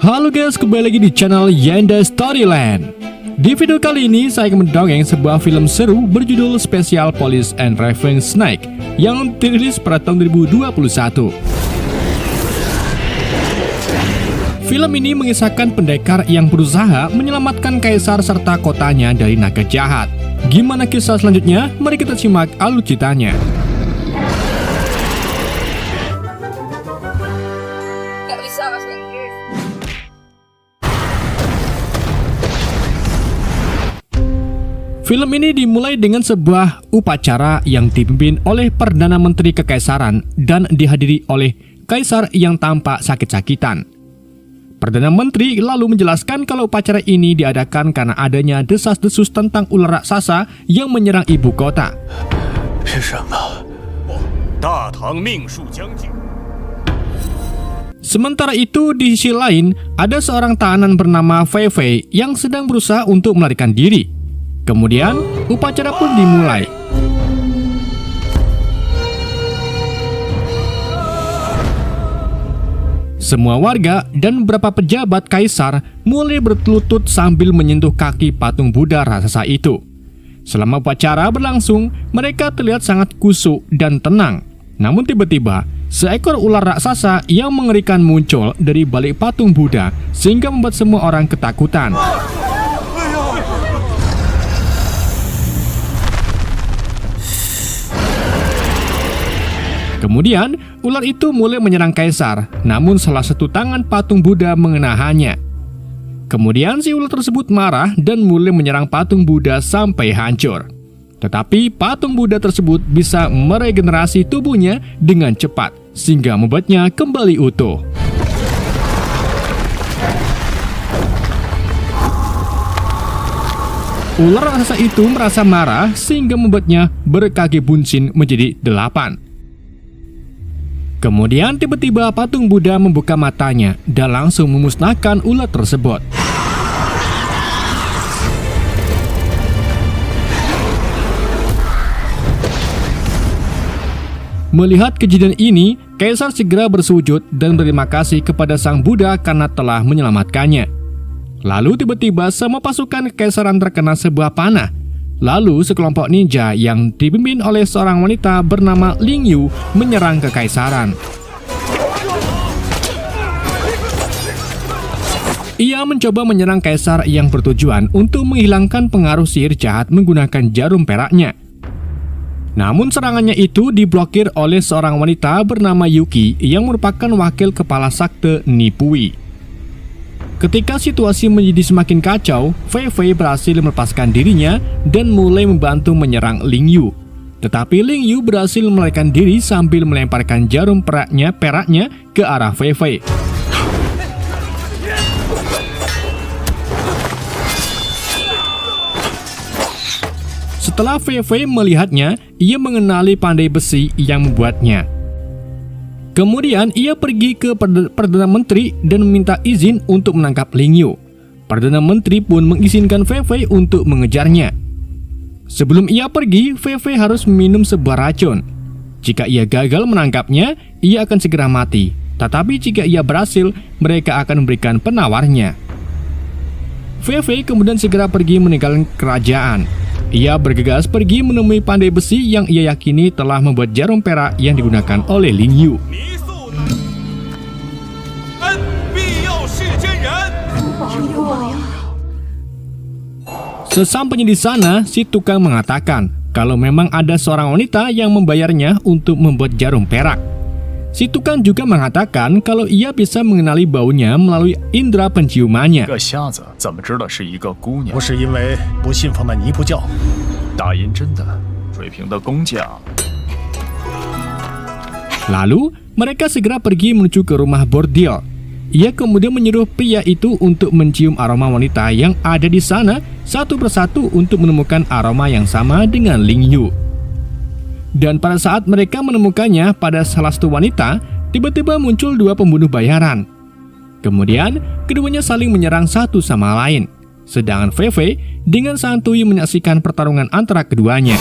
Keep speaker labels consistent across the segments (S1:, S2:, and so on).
S1: Halo guys, kembali lagi di channel Yanda Storyland. Di video kali ini saya akan mendongeng sebuah film seru berjudul Special Police and Revenge Snake yang dirilis pada tahun 2021. Film ini mengisahkan pendekar yang berusaha menyelamatkan kaisar serta kotanya dari naga jahat. Gimana kisah selanjutnya? Mari kita simak alur ceritanya.
S2: Gak bisa bahasa Inggris.
S1: Film ini dimulai dengan sebuah upacara yang dipimpin oleh Perdana Menteri Kekaisaran dan dihadiri oleh kaisar yang tampak sakit-sakitan. Perdana Menteri lalu menjelaskan kalau upacara ini diadakan karena adanya desas-desus tentang ular raksasa yang menyerang ibu kota. Sementara itu, di sisi lain, ada seorang tahanan bernama Fei Fei yang sedang berusaha untuk melarikan diri. Kemudian, upacara pun dimulai. Semua warga dan beberapa pejabat kaisar mulai berlutut sambil menyentuh kaki patung Buddha raksasa itu. Selama upacara berlangsung, mereka terlihat sangat kusuk dan tenang. Namun tiba-tiba, seekor ular raksasa yang mengerikan muncul dari balik patung Buddha sehingga membuat semua orang ketakutan. Kemudian, ular itu mulai menyerang kaisar, namun salah satu tangan patung Buddha mengenahannya. Kemudian si ular tersebut marah dan mulai menyerang patung Buddha sampai hancur. Tetapi patung Buddha tersebut bisa meregenerasi tubuhnya dengan cepat, sehingga membuatnya kembali utuh. Ular raksasa itu merasa marah sehingga membuatnya berkaki buncin menjadi 8. Kemudian tiba-tiba patung Buddha membuka matanya dan langsung memusnahkan ular tersebut. Melihat kejadian ini, kaisar segera bersujud dan berterima kasih kepada sang Buddha karena telah menyelamatkannya. Lalu tiba-tiba semua pasukan kekaisaran terkena sebuah panah. Lalu sekelompok ninja yang dipimpin oleh seorang wanita bernama Ling Yu menyerang kekaisaran. Ia mencoba menyerang kaisar yang bertujuan untuk menghilangkan pengaruh sihir jahat menggunakan jarum peraknya. Namun serangannya itu diblokir oleh seorang wanita bernama Yuki yang merupakan wakil kepala sakte Nipui. Ketika situasi menjadi semakin kacau, Fei Fei berhasil melepaskan dirinya dan mulai membantu menyerang Ling Yu. Tetapi Ling Yu berhasil melarikan diri sambil melemparkan jarum peraknya ke arah Fei Fei. Setelah Fei Fei melihatnya, ia mengenali pandai besi yang membuatnya. Kemudian ia pergi ke Perdana Menteri dan meminta izin untuk menangkap Ling Yu. Perdana Menteri pun mengizinkan Fei Fei untuk mengejarnya. Sebelum ia pergi, Fei Fei harus meminum sebuah racun. Jika ia gagal menangkapnya, ia akan segera mati. Tetapi jika ia berhasil, mereka akan memberikan penawarnya. Fei Fei kemudian segera pergi meninggalkan kerajaan. Ia bergegas pergi menemui pandai besi yang ia yakini telah membuat jarum perak yang digunakan oleh Ling Yu. Sesampainya di sana, si tukang mengatakan kalau memang ada seorang wanita yang membayarnya untuk membuat jarum perak. Si tukang juga mengatakan kalau ia bisa mengenali baunya melalui indera penciumannya. Lalu, mereka segera pergi menuju ke rumah bordil. Ia kemudian menyuruh pria itu untuk mencium aroma wanita yang ada di sana satu persatu untuk menemukan aroma yang sama dengan Ling Yu. Dan pada saat mereka menemukannya pada salah satu wanita, tiba-tiba muncul dua pembunuh bayaran. Kemudian, keduanya saling menyerang satu sama lain. Sedangkan Fei Fei dengan santuy menyaksikan pertarungan antara keduanya.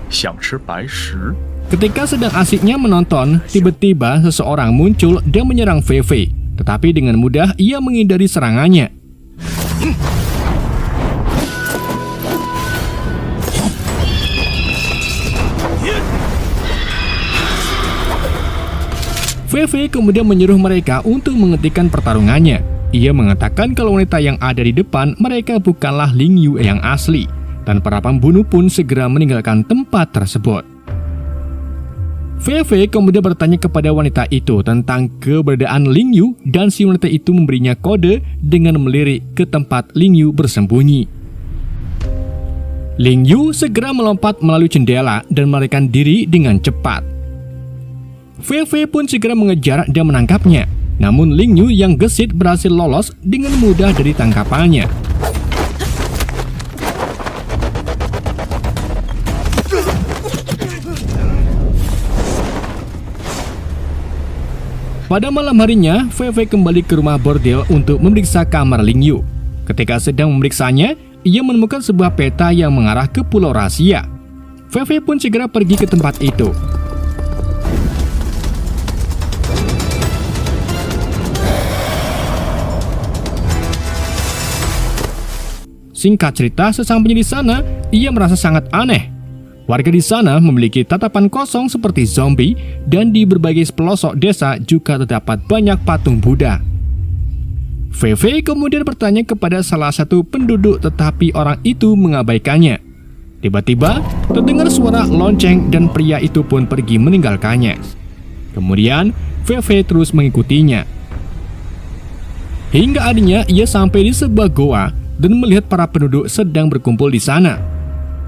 S3: 想吃白食。
S1: Ketika sedang asiknya menonton, tiba-tiba seseorang muncul dan menyerang Fei Fei. Tetapi dengan mudah ia menghindari serangannya. Fei Fei kemudian menyuruh mereka untuk menghentikan pertarungannya. Ia mengatakan kalau wanita yang ada di depan mereka bukanlah Ling Yu yang asli, dan para pembunuh pun segera meninggalkan tempat tersebut. Fei Fei kemudian bertanya kepada wanita itu tentang keberadaan Ling Yu, dan si wanita itu memberinya kode dengan melirik ke tempat Ling Yu bersembunyi. Ling Yu segera melompat melalui jendela dan melarikan diri dengan cepat. Fei Fei pun segera mengejar dan menangkapnya. Namun Ling Yu yang gesit berhasil lolos dengan mudah dari tangkapannya. Pada malam harinya, Fei Fei kembali ke rumah bordel untuk memeriksa kamar Ling Yu. Ketika sedang memeriksanya, ia menemukan sebuah peta yang mengarah ke pulau rahasia. Fei Fei pun segera pergi ke tempat itu. Singkat cerita, sesampainya di sana, ia merasa sangat aneh. Warga di sana memiliki tatapan kosong seperti zombie, dan di berbagai pelosok desa juga terdapat banyak patung Buddha. Fei Fei kemudian bertanya kepada salah satu penduduk, tetapi orang itu mengabaikannya. Tiba-tiba, terdengar suara lonceng dan pria itu pun pergi meninggalkannya. Kemudian, Fei Fei terus mengikutinya. Hingga akhirnya ia sampai di sebuah goa dan melihat para penduduk sedang berkumpul di sana.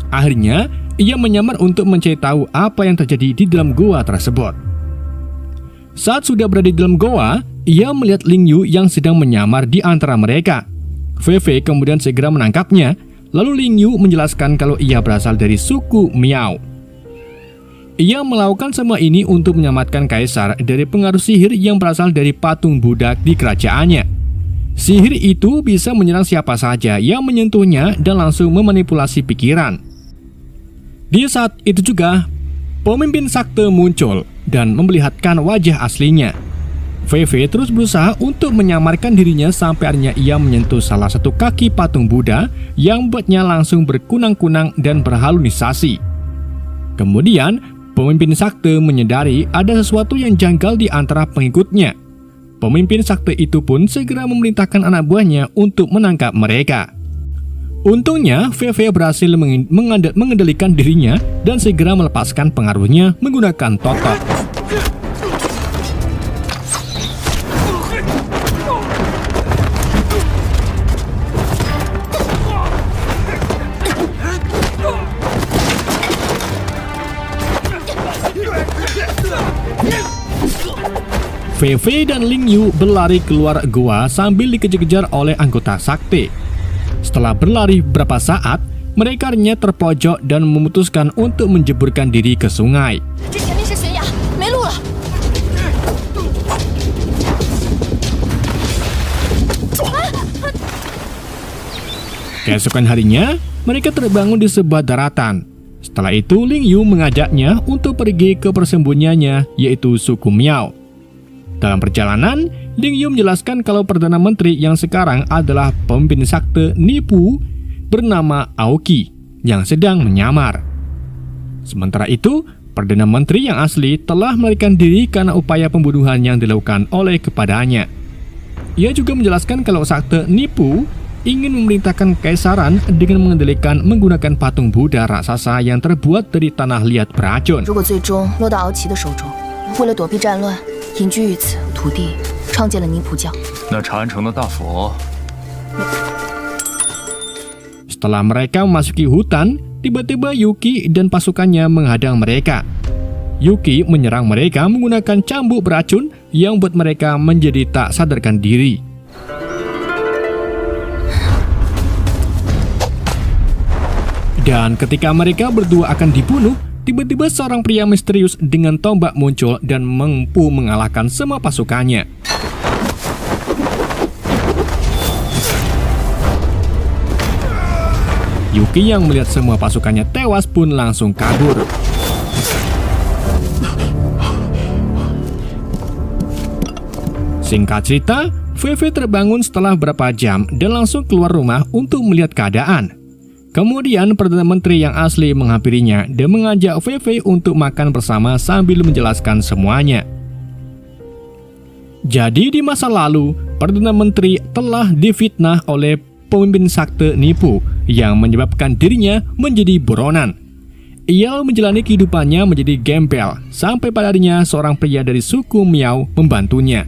S1: Akhirnya, ia menyamar untuk mencari tahu apa yang terjadi di dalam goa tersebut. Saat sudah berada di dalam goa, ia melihat Ling Yu yang sedang menyamar di antara mereka. Fei Fei kemudian segera menangkapnya, lalu Ling Yu menjelaskan kalau ia berasal dari suku Miao. Ia melakukan semua ini untuk menyelamatkan kaisar dari pengaruh sihir yang berasal dari patung Buddha di kerajaannya. Sihir itu bisa menyerang siapa saja yang menyentuhnya dan langsung memanipulasi pikiran. Di saat itu juga, pemimpin sakte muncul dan memperlihatkan wajah aslinya. Fei Fei terus berusaha untuk menyamarkan dirinya sampai akhirnya ia menyentuh salah satu kaki patung Buddha yang membuatnya langsung berkunang-kunang dan berhalusinasi. Kemudian, pemimpin sakte menyadari ada sesuatu yang janggal di antara pengikutnya. Pemimpin sakte itu pun segera memerintahkan anak buahnya untuk menangkap mereka. Untungnya, Fei Fei berhasil mengendalikan dirinya dan segera melepaskan pengaruhnya menggunakan totok. Fei Fei dan Ling Yu berlari keluar gua sambil dikejar-kejar oleh anggota sakte. Setelah berlari beberapa saat, mereka akhirnya terpojok dan memutuskan untuk menjeburkan diri ke sungai. Keesokan harinya, mereka terbangun di sebuah daratan. Setelah itu, Ling Yu mengajaknya untuk pergi ke persembunyiannya, yaitu suku Miao. Dalam perjalanan, Ling Yu menjelaskan kalau Perdana Menteri yang sekarang adalah pemimpin sakte Nipu bernama Aoki yang sedang menyamar. Sementara itu, Perdana Menteri yang asli telah melarikan diri karena upaya pembunuhan yang dilakukan oleh kepadanya. Ia juga menjelaskan kalau sakte Nipu ingin memerintahkan kekaisaran dengan mengendalikan menggunakan patung Buddha raksasa yang terbuat dari tanah liat beracun.
S4: 为了躲避战乱，隐居于此土地，创建了尼普教。
S3: 那长安城的大佛，
S1: Setelah mereka memasuki hutan, tiba-tiba Yuki dan pasukannya menghadang mereka. Yuki menyerang mereka menggunakan cambuk beracun yang membuat mereka menjadi tak sadarkan diri. Dan ketika mereka berdua akan dibunuh, tiba-tiba seorang pria misterius dengan tombak muncul dan mampu mengalahkan semua pasukannya. Yuki yang melihat semua pasukannya tewas pun langsung kabur. Singkat cerita, VV terbangun setelah beberapa jam dan langsung keluar rumah untuk melihat keadaan. Kemudian Perdana Menteri yang asli menghampirinya dan mengajak VV untuk makan bersama sambil menjelaskan semuanya. Jadi di masa lalu, Perdana Menteri telah difitnah oleh pemimpin sakte Nipu yang menyebabkan dirinya menjadi buronan. Ia menjalani kehidupannya menjadi gembel sampai pada akhirnya seorang pria dari suku Miao membantunya.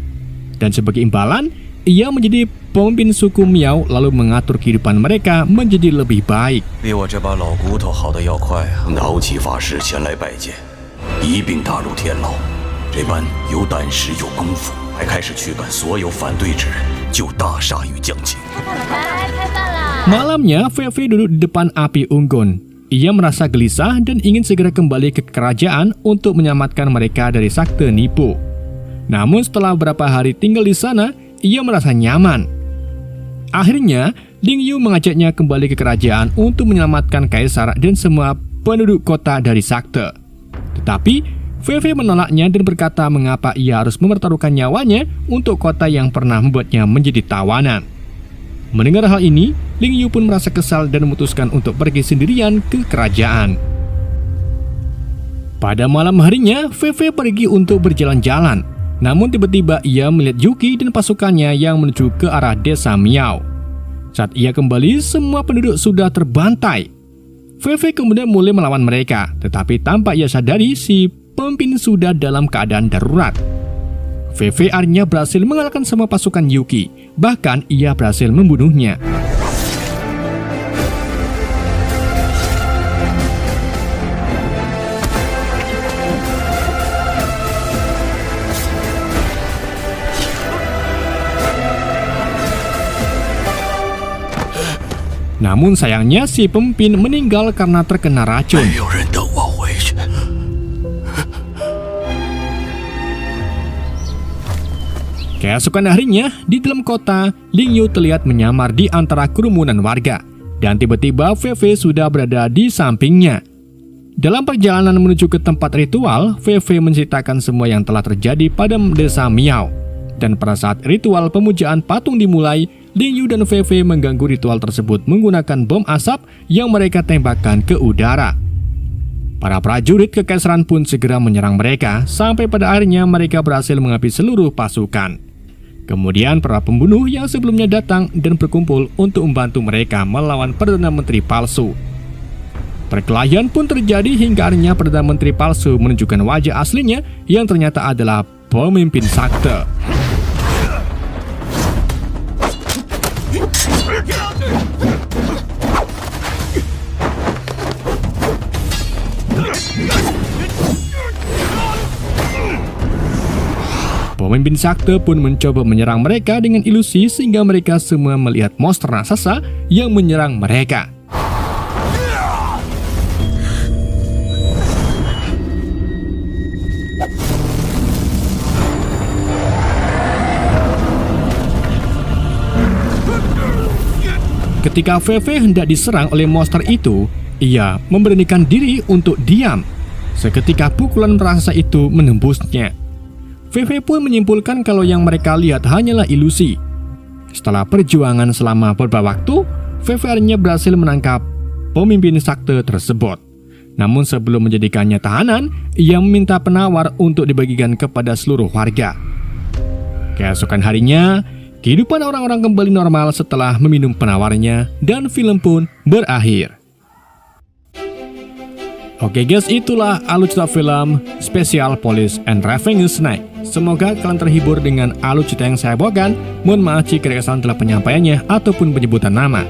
S1: Dan sebagai imbalan, ia menjadi pemimpin suku Miao lalu mengatur kehidupan mereka menjadi lebih baik.
S5: 比我这把老骨头好的要快啊！脑启法师前来拜见，一并打入天牢。这般有胆识有功夫，还开始驱赶所有反对之人，就大厦与将倾。
S1: Malamnya, VV duduk di depan api unggun. Ia merasa gelisah dan ingin segera kembali ke kerajaan untuk menyelamatkan mereka dari sakte Nipu. Namun setelah beberapa hari tinggal di sana, ia merasa nyaman. Akhirnya, Ling Yu mengajaknya kembali ke kerajaan untuk menyelamatkan kaisar dan semua penduduk kota dari sakte. Tetapi, VV menolaknya dan berkata mengapa ia harus mempertaruhkan nyawanya untuk kota yang pernah membuatnya menjadi tawanan. Mendengar hal ini, Ling Yu pun merasa kesal dan memutuskan untuk pergi sendirian ke kerajaan. Pada malam harinya, VV pergi untuk berjalan-jalan. Namun tiba-tiba ia melihat Yuki dan pasukannya yang menuju ke arah desa Miao. Saat ia kembali, semua penduduk sudah terbantai. VV kemudian mulai melawan mereka, tetapi tanpa ia sadari si pemimpin sudah dalam keadaan darurat. VV akhirnya berhasil mengalahkan semua pasukan Yuki, bahkan ia berhasil membunuhnya. Namun sayangnya si pemimpin meninggal karena terkena racun.
S5: 没有人等我回去。
S1: Keesokan harinya, di dalam kota, Ling Yu terlihat menyamar di antara kerumunan warga. Dan tiba-tiba VV sudah berada di sampingnya. Dalam perjalanan menuju ke tempat ritual, VV menceritakan semua yang telah terjadi pada desa Miao. Dan pada saat ritual pemujaan patung dimulai, Ling Yu dan VV mengganggu ritual tersebut menggunakan bom asap yang mereka tembakkan ke udara. Para prajurit kekaisaran pun segera menyerang mereka, sampai pada akhirnya mereka berhasil menghabisi seluruh pasukan. Kemudian para pembunuh yang sebelumnya datang dan berkumpul untuk membantu mereka melawan Perdana Menteri palsu. Perkelahian pun terjadi hingga akhirnya Perdana Menteri palsu menunjukkan wajah aslinya yang ternyata adalah pemimpin sakte. Pemimpin sakte pun mencoba menyerang mereka dengan ilusi sehingga mereka semua melihat monster raksasa yang menyerang mereka. Ketika VV hendak diserang oleh monster itu, ia memberanikan diri untuk diam. Seketika pukulan raksasa itu menembusnya. VV pun menyimpulkan kalau yang mereka lihat hanyalah ilusi. Setelah perjuangan selama beberapa waktu, VV akhirnya berhasil menangkap pemimpin sakte tersebut. Namun sebelum menjadikannya tahanan, ia meminta penawar untuk dibagikan kepada seluruh warga. Keesokan harinya, kehidupan orang-orang kembali normal setelah meminum penawarnya dan film pun berakhir. Oke guys, itulah alur cerita film spesial Police and Ravenous Night. Semoga kalian terhibur dengan alur cerita yang saya bawakan. Mohon maaf jika ada kesalahan dalam penyampaiannya ataupun penyebutan nama.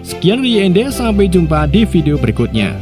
S1: Sekian dari YND, sampai jumpa di video berikutnya.